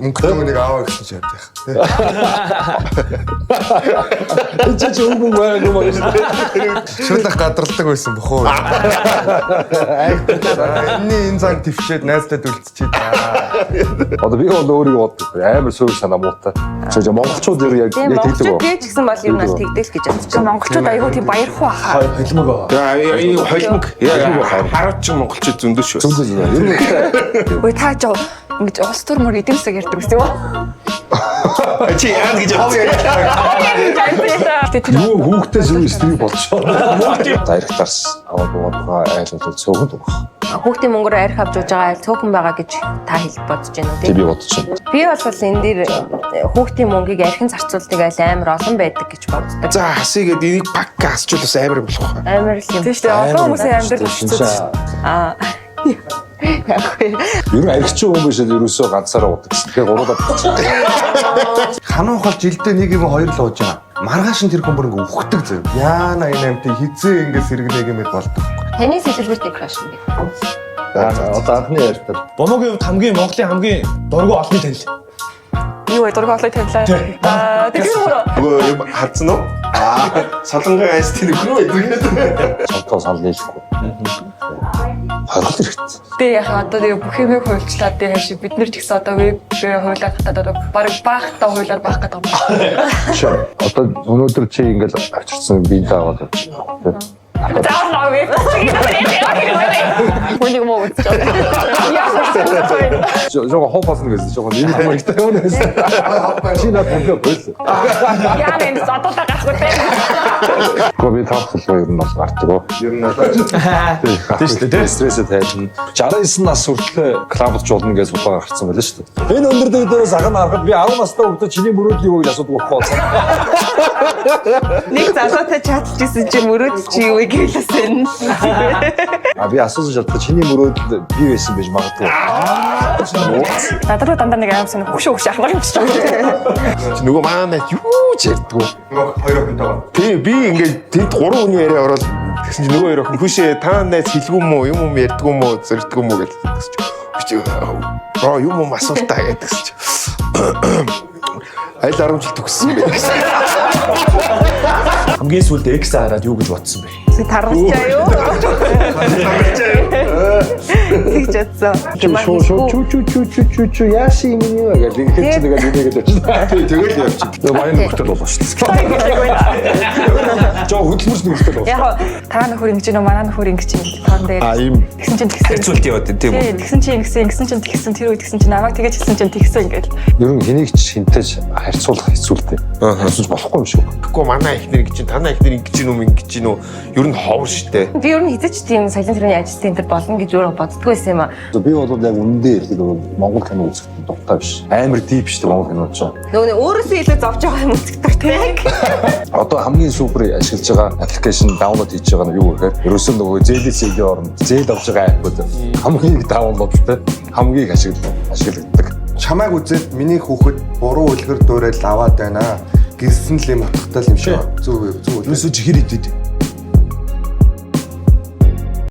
Мөнгөний нэг аваа гэсэн ч ядах. Эцэж өнгөн байгаад юм аа. Шүлэх гадралдаг байсан бохоо. Энэ цаг твчээд найзтай дүлцчихэд. Одоо би бол өөрийгөө боддог. Амар суур санаа муутай. Чи монголчууд яг монголчууд дээж гисэн бол юм бол тэгдэл гэж бодчих. Монголчууд аюу тийм баярхуу хаа. холимог. Энэ холимог. Хараад ч монголчууд зөндөө шүү. Зөндөө. Ой та жоо ингэж улс төр мөр эдийн засаг ярьдаг гэсэн юм уу? Чи яа гэж хав Юу хүүхдээ зөв стрим болчихоо. Дайректарс аваад буугаа айлуулаад цөөхөн байгаа. Хүүхдийн мөнгөөр арх авч ууж байгаа айл цөөхөн байгаа гэж та хэлж бодож байна уу? Тэг би бодож байна. Би бол энэ дээр хүүхдийн мөнгийг архин зарцуулдаг айл амар олон байдаг гэж боддог. За хасыгээд энийг пак асчулаас амар болох. Амар л юм. Тийм шүү дээ. Олон хүмүүсийн амьдрал болчихсон. Аа. Ер нь архичин хүн биш л ерөөсөө ганцаараа удаг. Тэгэхээр гуруулаад Хануух бол жилдээ нэг юм хоёр л ууж байгаа. Маргааш нь тэр хүн бүр ингээ үхдэг зав. Яана энэ амтыг хизээ ингээ сэргэнэг юм болдог. Таны сэлбэртийг хааш юм. одоо анхны ярьтал. Бомогийн хувьд Монголын хамгийн дургу олонний танил. Юу вэ? Дургу олонний танилаа. Нөгөө юм хадсан уу? Солонгой айс тэр хөрөө идэв. Сонтоо санал нийлэхгүй. Харах хэрэгтэй. Тэ яхаа одоо тэгээ бүх юмыг хуульчлаад тэ хааши бид нар ч гэсэн одоо веб хуулиар хатаад одоо баг баахтаа хуулиар баах гэдэг юм. Одоо өнөөдөр чи ингээл авчирсан би даавал. Заавал веб хүнийг муу гэж байна. Жоо хопосно гэсэн жоо энэ хэрэгтэй юм гэсэн. Чи надад хэлээ. Яа нэ одоо та гахгүй тэ. Коби тавхлаа ер нь бол гардаг. Ер нь бол Тийм шүү дээ. Стрессээ тайлна. 69 нас хүртэл клабд жуулна гэж судалгаа гаргацсан байлаа шүү дээ. Энэ өндөр дээрээс агна харахад би 10 настай хүүхдээ чиний мөрөөдөл юу гэж асуудаг байхгүй болсон. Нэг залуутай чатчихсан чи мөрөөд чи юу гэлээсэн. Би асуусан шалтгаан чиний мөрөөдөл би байсан байж магадгүй. Надад дандаа нэг аимсан хөшөө ахмаар юм чи. Нөгөө манай юу ч ярьдгүй. хоёр охинтойгоо. Тий би ингээд тэнд 3 хүний яриа ороод тэгсэн чинь нөгөө хоёр охин хүшээ та найз хэлгүй мүү юм ярьдгүй мүү зэрдгүй мүү гэж тэгсэн чинь юм асуултаа гэдэгс чинь айл 10 жил төгссөн байх. Хамгийн сүүлд X хараад юу гэж бодсон бэ? Таргалчаа юу? Тэгж бодсон. Чу яаши минь яг ингэж нэгээд очсон. Тэгэл явчих. Баян нөхдөд болоо шүү дээ. Жоо хөдөлмөрч нөхдөд болоо. Яг та нөхөр ингэж нөө манай нөхөр ингэж юм тоон дээр. Ийм Тэгсэн чинь тэгсэн. хэцүүлт яваад тийм үү? Тэгсэн чинь ингэсэн чинь тэгсэн тэр үед тэгсэн чинь намайг тэгэж хэлсэн чинь тэгсэн ингээд. Ер нь хэнийг ч хинтэж харьцуулах хэцүүлтэй. Харьцуулж болохгүй юм шүү. Тэгэхгүй манай ихнэр гэж чинь танаа ихнэр ингэж гинүү ингэж гинүү ер нь ховор штэ. Би ер нь хэзээ ч тийм соёлын төрний ажилтны энэ болно гэж өөрөө боддгоо байсан юм аа. Би бол яг үнэндээ хэлэхэд Монгол кино үзэх дуртай биш. Амар дип шүү дээ Монгол кино ч. Нөгөө өөрөөсөө илүү зовж байгаа юм үздэг тийм. Одоо хамгийн супер ашиглаж байгаа аппликейшн даунлод хийж байгаа нь юу гэхээр ерөөсөө нөгөө ZLC-ийн орнд зээл авч байгаа аппууд хамгийн их даунлодтай хамгийн их ашигладаг. Чамайг үзээд миний хүүхэд буруу үлгэр дуурайл аваад байна. Гисэн л юм утгатай юм шиг. Зүг. Юусоо чихэр идэв.